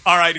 All right.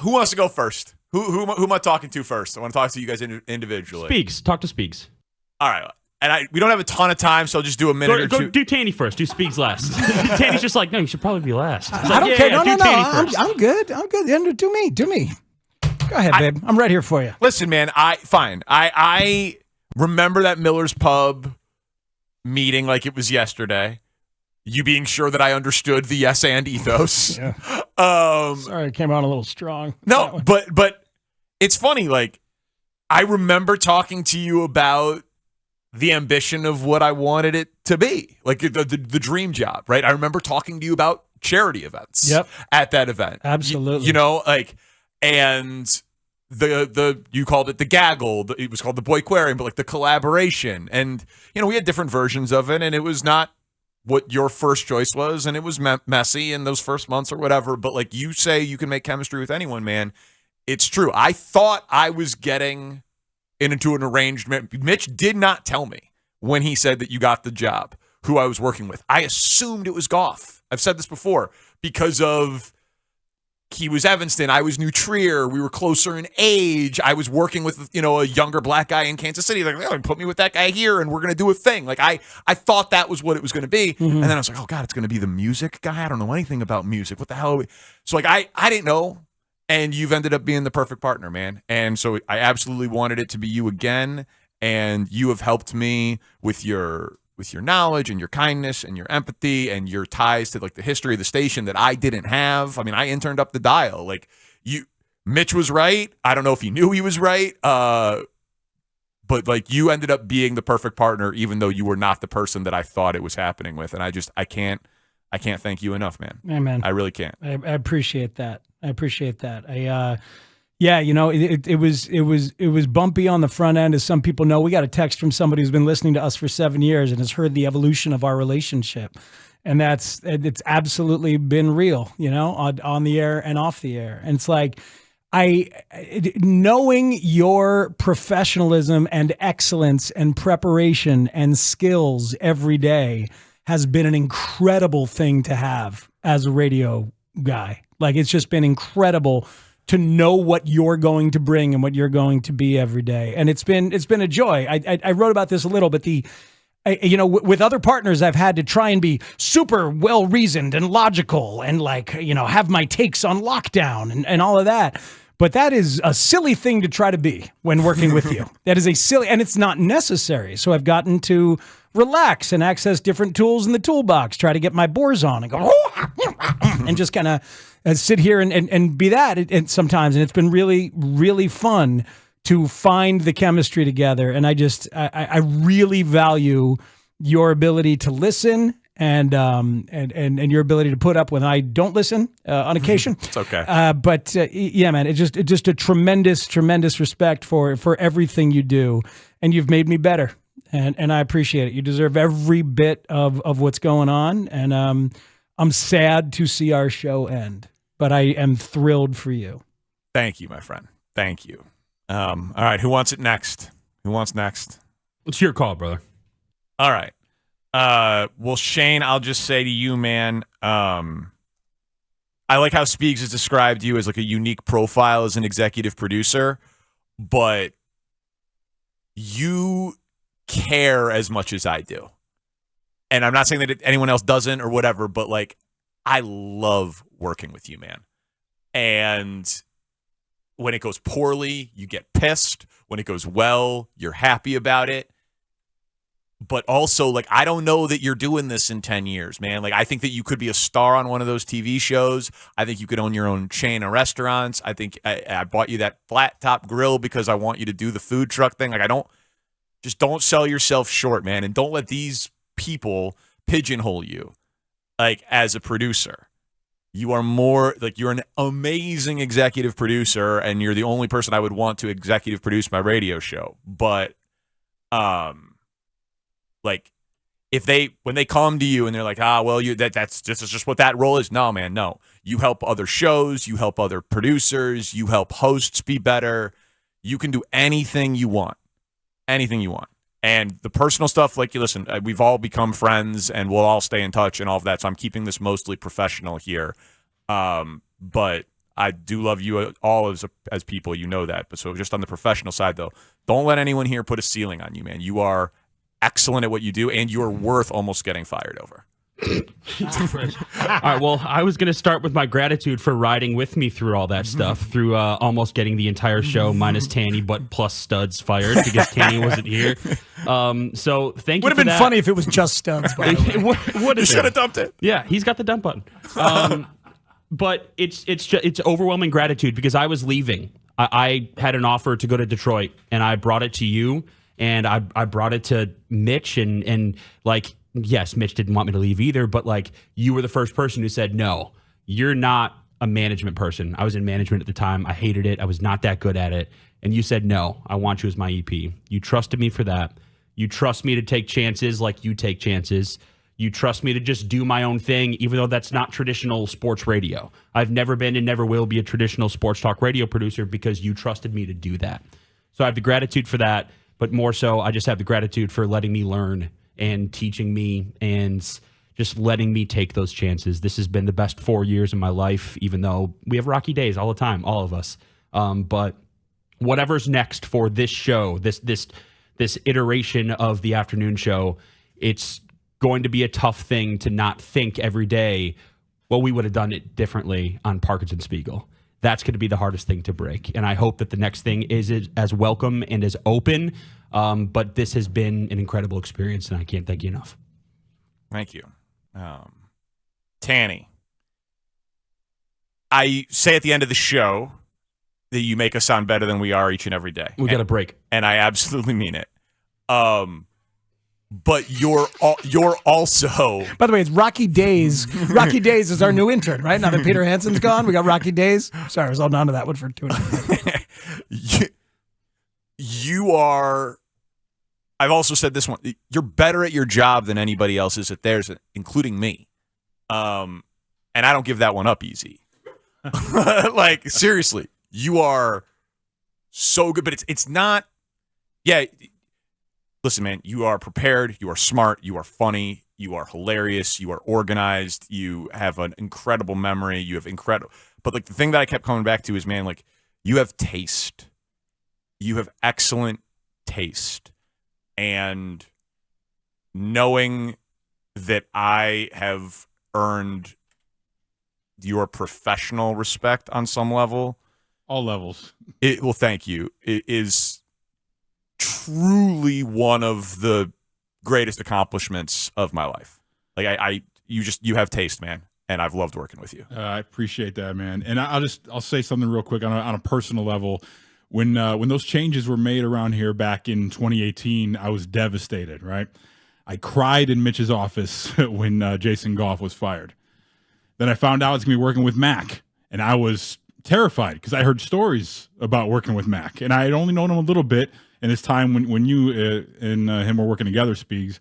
Who wants to go first? Who am I talking to first? I want to talk to you guys individually. Speaks. Talk to Speaks. All right. And we don't have a ton of time, so I'll just do a minute or two. Do Tanny first. Do Speaks last. Tanny's just like, no, you should probably be last. I don't care. No. I'm good. Do me. Go ahead, babe. I'm right here for you. Listen, man. I remember that Miller's Pub meeting like it was yesterday. You being sure that I understood the yes and ethos. Yeah. Sorry, I came on a little strong. No, but it's funny. Like, I remember talking to you about the ambition of what I wanted it to be, like the dream job, right? I remember talking to you about charity events. Yep. At that event, absolutely. And you called it the gaggle. It was called the Boyquarian, but like the collaboration, and we had different versions of it, and it was not what your first choice was, and it was messy in those first months or whatever. But like you say, you can make chemistry with anyone, man. It's true. I thought I was getting into an arrangement. Mitch did not tell me when he said that you got the job who I was working with. I assumed it was Goff. I've said this before because of he was Evanston, I was New Trier. We were closer in age. I was working with a younger black guy in Kansas City. Like, put me with that guy here, and we're gonna do a thing. Like I thought that was what it was gonna be, and then I was like, oh God, it's gonna be the music guy. I don't know anything about music. What the hell? Are we? So like I didn't know. And you've ended up being the perfect partner, man. And so I absolutely wanted it to be you again. And you have helped me with your knowledge and your kindness and your empathy and your ties to like the history of the station that I didn't have. I mean, I interned up the dial. Like Mitch was right. I don't know if he knew he was right. But like you ended up being the perfect partner, even though you were not the person that I thought it was happening with. And I can't thank you enough, man. Amen. I really can't. I appreciate that. It was bumpy on the front end, as some people know. We got a text from somebody who's been listening to us for 7 years and has heard the evolution of our relationship, and it's absolutely been real, on the air and off the air. And it's like knowing your professionalism and excellence and preparation and skills every day has been an incredible thing to have as a radio guy. Like, it's just been incredible to know what you're going to bring and what you're going to be every day. And it's been a joy. I wrote about this a little, but with other partners, I've had to try and be super well-reasoned and logical and have my takes on lockdown and all of that. But that is a silly thing to try to be when working with you. That is and it's not necessary. So I've gotten to relax and access different tools in the toolbox, try to get my bores on and go, and just kind of sit here and be that and sometimes. And it's been really, really fun to find the chemistry together. And I really value your ability to listen and your ability to put up when I don't listen on occasion. It's okay. Yeah, man, it's just a tremendous, tremendous respect for everything you do. And you've made me better. And I appreciate it. You deserve every bit of what's going on. And I'm sad to see our show end, but I am thrilled for you. Thank you, my friend. Thank you. All right, who wants it next? Who wants next? It's your call, brother. All right. Well, Shane, I'll just say to you, man, I like how Speaks has described you as like a unique profile as an executive producer, but you care as much as I do. And I'm not saying that anyone else doesn't or whatever, but like, I love working with you, man. And when it goes poorly, you get pissed. When it goes well, you're happy about it. But also, like, I don't know that you're doing this in 10 years, man. Like, I think that you could be a star on one of those TV shows. I think you could own your own chain of restaurants. I think I bought you that flat top grill because I want you to do the food truck thing. Like, don't sell yourself short, man. And don't let these people pigeonhole you, like, as a producer. You are more, like, you're an amazing executive producer, and you're the only person I would want to executive produce my radio show. But, like, when they come to you and they're like, this is just what that role is. No, man, no. You help other shows, you help other producers, you help hosts be better. You can do anything you want. Anything you want. And the personal stuff, like, listen, we've all become friends and we'll all stay in touch and all of that. So I'm keeping this mostly professional here. But I do love you all as people. You know that. But so just on the professional side, though, don't let anyone here put a ceiling on you, man. You are excellent at what you do, and you are worth almost getting fired over. All right, well, I was going to start with my gratitude for riding with me through all that stuff, through almost getting the entire show minus Tanny, but plus Studs fired because Tanny wasn't here. So thank you. Would have been funny if it was just Studs. By the way. You should have dumped it. Yeah, he's got the dump button. But it's overwhelming gratitude because I was leaving. I had an offer to go to Detroit, and I brought it to you, and I brought it to Mitch, and like. Yes, Mitch didn't want me to leave either, but like you were the first person who said, no, you're not a management person. I was in management at the time. I hated it. I was not that good at it. And you said, no, I want you as my EP. You trusted me for that. You trust me to take chances like you take chances. You trust me to just do my own thing, even though that's not traditional sports radio. I've never been and never will be a traditional sports talk radio producer because you trusted me to do that. So I have the gratitude for that, but more so, I just have the gratitude for letting me learn and teaching me and just letting me take those chances. This has been the best 4 years of my life, even though we have rocky days all the time, all of us. But whatever's next for this show, this iteration of the afternoon show, it's going to be a tough thing to not think every day, well, we would have done it differently on Parkins Spiegel. That's going to be the hardest thing to break. And I hope that the next thing is as welcome and as open. But this has been an incredible experience, and I can't thank you enough. Thank you. Tanny, I say at the end of the show that you make us sound better than we are each and every day. We got a break. And I absolutely mean it. But you're also... By the way, it's Rocky Days. Rocky Days is our new intern, right? Now that Peter Hansen's gone, we got Rocky Days. Sorry, I was holding on to that one for 2 minutes. You are... I've also said this one. You're better at your job than anybody else is at theirs, including me. And I don't give that one up easy. Like, seriously, you are so good. But it's not... Yeah, listen, man, you are prepared. You are smart. You are funny. You are hilarious. You are organized. You have an incredible memory. You have incredible... But, like, the thing that I kept coming back to is, man, like, you have taste. You have excellent taste. And knowing that I have earned your professional respect on some level. All levels. Well, thank you. It is truly one of the greatest accomplishments of my life. Like you have taste, man. And I've loved working with you. I appreciate that, man. And I'll say something real quick on a personal level. When those changes were made around here back in 2018, I was devastated, right? I cried in Mitch's office when Jason Goff was fired. Then I found out I was going to be working with Mac, and I was terrified because I heard stories about working with Mac, and I had only known him a little bit in his time when you and him were working together, Spiegs.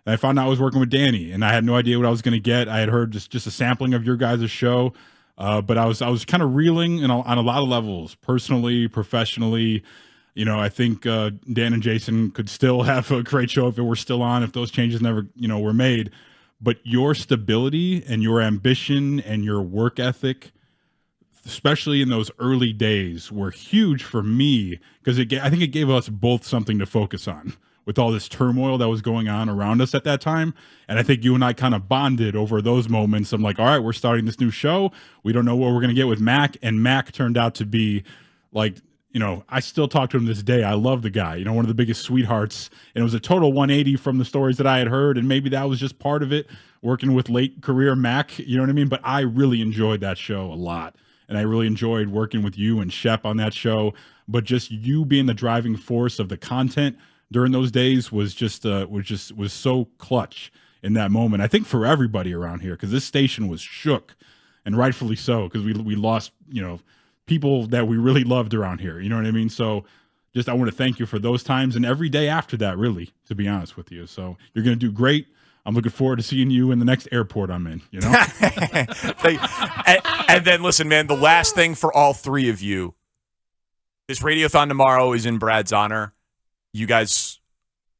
And I found out I was working with Danny, and I had no idea what I was going to get. I had heard just a sampling of your guys' show. But I was kind of reeling on a lot of levels, personally, professionally. You know, I think Dan and Jason could still have a great show if it were still on, if those changes never, were made. But your stability and your ambition and your work ethic, especially in those early days, were huge for me because I think it gave us both something to focus on with all this turmoil that was going on around us at that time. And I think you and I kind of bonded over those moments. I'm like, all right, we're starting this new show. We don't know what we're going to get with Mac. And Mac turned out to be like, I still talk to him this day. I love the guy, one of the biggest sweethearts. And it was a total 180 from the stories that I had heard. And maybe that was just part of it, working with late career Mac, you know what I mean? But I really enjoyed that show a lot. And I really enjoyed working with you and Shep on that show. But just you being the driving force of the content during those days was so clutch in that moment. I think for everybody around here, because this station was shook, and rightfully so, because we lost people that we really loved around here. You know what I mean? So just I want to thank you for those times and every day after that, really, to be honest with you. So you're going to do great. I'm looking forward to seeing you in the next airport I'm in. And then listen, man, the last thing for all three of you, this Radiothon tomorrow is in Brad's honor. You guys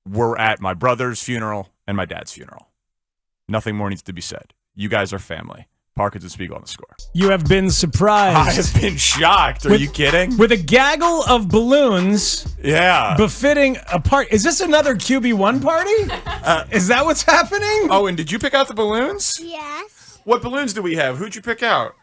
were at my brother's funeral and my dad's funeral. Nothing more needs to be said. You guys are family. Parkins and Spiegel on the score. You have been I surprised. have been shocked. Are you kidding? With a gaggle of balloons Yeah. befitting a part. Is this another QB1 party? Is that what's happening? Oh, and did you pick out the balloons? Yes. What balloons do we have? Who'd you pick out?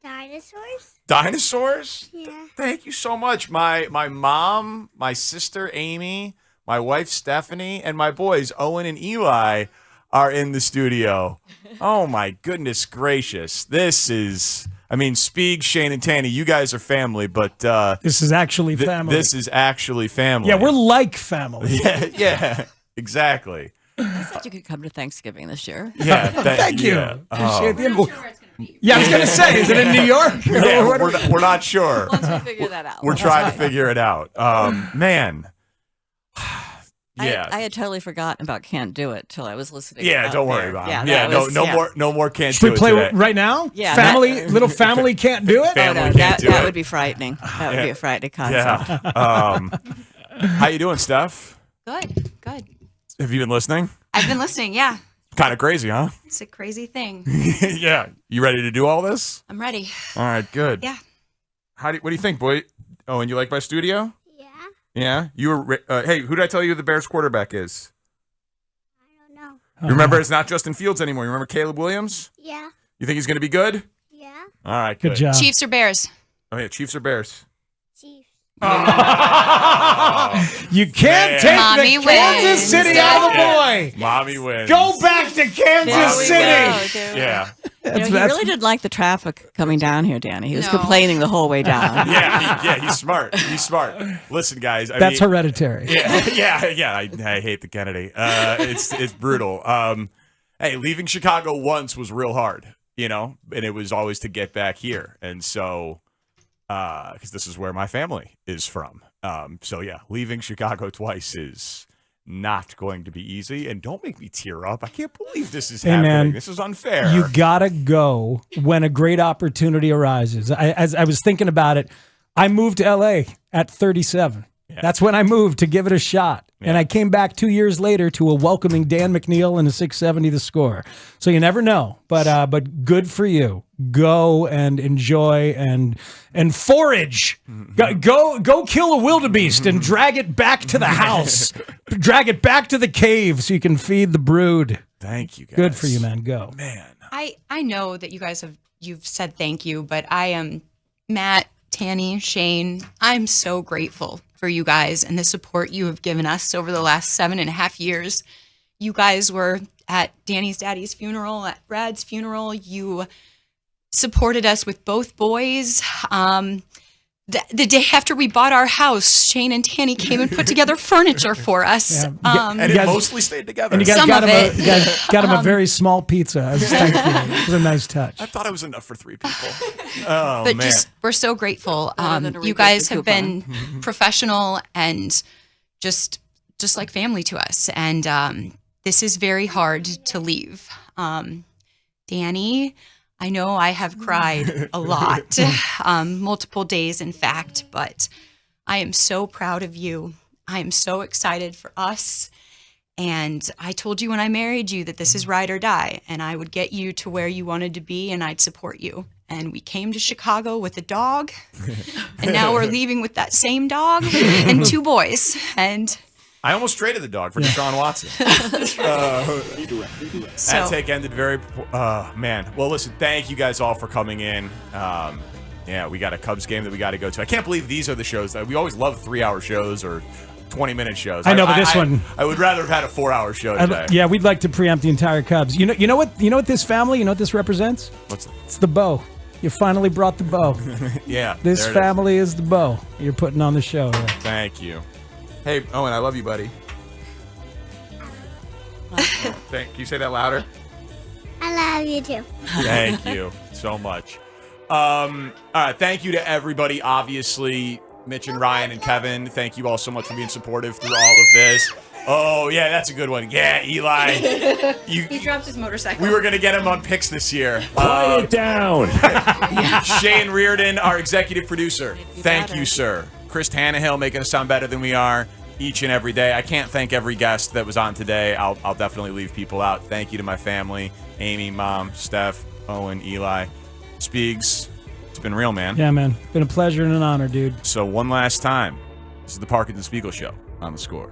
Dinosaurs? Dinosaurs? Yeah. Thank you so much. My mom, my sister Amy, my wife Stephanie, and my boys Owen and Eli are in the studio. Oh my goodness gracious. This is, I mean, Spieg, Shane, and Tanny, you guys are family, but This is actually family. this is actually family. Yeah, we're like family. yeah, exactly. I thought you could come to Thanksgiving this year. Yeah, Thank you. yeah. Appreciate the info. Yeah, I was going to say, is it in New York? Yeah, Or what- we're not sure. Once we figure that out. We're trying to figure it out. Man. Yeah. I had totally forgotten about Can't Do It till I was listening. Yeah, out don't worry there. about Yeah, it. that Yeah, was- no more can't Should do we it play today. right now? Yeah, Family, little family can't do it? Family Oh, no, can't do that it. would be frightening. That would be a frightening concept. Yeah. How you doing, Steph? Good, good. Have you been listening? I've been listening. Yeah, Kind of crazy, huh? it's a crazy thing. Yeah. You ready to do all this? I'm ready. All right, good. Yeah. What do you think, boy? Oh, and you like my studio? Yeah. Yeah. You were. Hey, who did I tell you the Bears quarterback is? I don't know. Oh, You remember, it's not Justin Fields anymore. You remember Caleb Williams? Yeah. You think he's going to be good? Yeah. All right, Good job. Chiefs or Bears? Oh yeah, Chiefs or Bears? Chiefs. You can't Man. take Mommy the Kansas wins. City out of the boy. Mommy wins. Go back to There Kansas we City. go, there we go. Yeah. You know, he really didn't like the traffic coming down here, Danny. He was No. complaining the whole way down. Yeah, he's smart. He's smart. Listen, guys. That's hereditary. Yeah. I hate the Kennedy. It's brutal. Hey, leaving Chicago once was real hard, and it was always to get back here, and so because this is where my family is from. So yeah, leaving Chicago twice is not going to be easy, and don't make me tear up. I can't believe this is happening. man, This is unfair. You gotta go when a great opportunity arises. As I was thinking about it, I moved to LA at 37. That's when I moved to give it a shot. And I came back 2 years later to a welcoming Dan McNeil and a 670 the score. So you never know. But good for you. Go and enjoy and forage. Go kill a wildebeest and drag it back to the house. Drag it back to the cave so you can feed the brood. Thank you, guys. Good for you, man. Go. Man. I know that you've said thank you, but I am Matt, Tanny, Shane. I'm so grateful for you guys and the support you have given us over the last 7.5 years. You guys were at Danny's daddy's funeral, at Brad's funeral. You supported us with both boys. The day after we bought our house, Shane and Tanny came and put together furniture for us. Yeah. And You it guys- mostly stayed together. And you guys Some got of him it. you guys got him a very small pizza as thank you. It was a nice touch. I thought it was enough for 3 people. Oh, But man. we're so grateful. Better than a You guys rebate have been professional and just like family to us. And this is very hard to leave. Danny, I know I have cried a lot, multiple days, in fact, but I am so proud of you. I am so excited for us. And I told you when I married you that this is ride or die, and I would get you to where you wanted to be, and I'd support you. And we came to Chicago with a dog, and now we're leaving with that same dog and 2 boys. And I almost traded the dog for Deshaun Watson. That take ended very. Man. Well, listen. Thank you guys all for coming in. Yeah, we got a Cubs game that we got to go to. I can't believe these are the shows that we always love 3-hour shows or 20-minute shows. I know, but this one, I would rather have had a 4-hour show today. yeah, we'd like to preempt the entire Cubs. You know what this family, you know what this represents? What's it? It's the bow. You finally brought the bow. Yeah. This there it is. family is the bow you're putting on the show here. Thank you. Hey, Owen, I love you, buddy. Can you say that louder? I love you too. Thank you so much. All right, thank you to everybody. Obviously, Mitch and Ryan and Kevin, thank you all so much for being supportive through all of this. Oh, yeah, that's a good one. Yeah, Eli. he dropped his motorcycle. We were going to get him on picks this year. Quiet down. Shane Riordan, our executive producer. Thank you, sir. Chris Tannehill making us sound better than we are each and every day. I can't thank every guest that was on today. I'll definitely leave people out. Thank you to my family, Amy, Mom, Steph, Owen, Eli, Spiegs. It's been real, man. Yeah, man. Been a pleasure and an honor, dude. So one last time, this is the Parkins and Spiegel Show on The Score.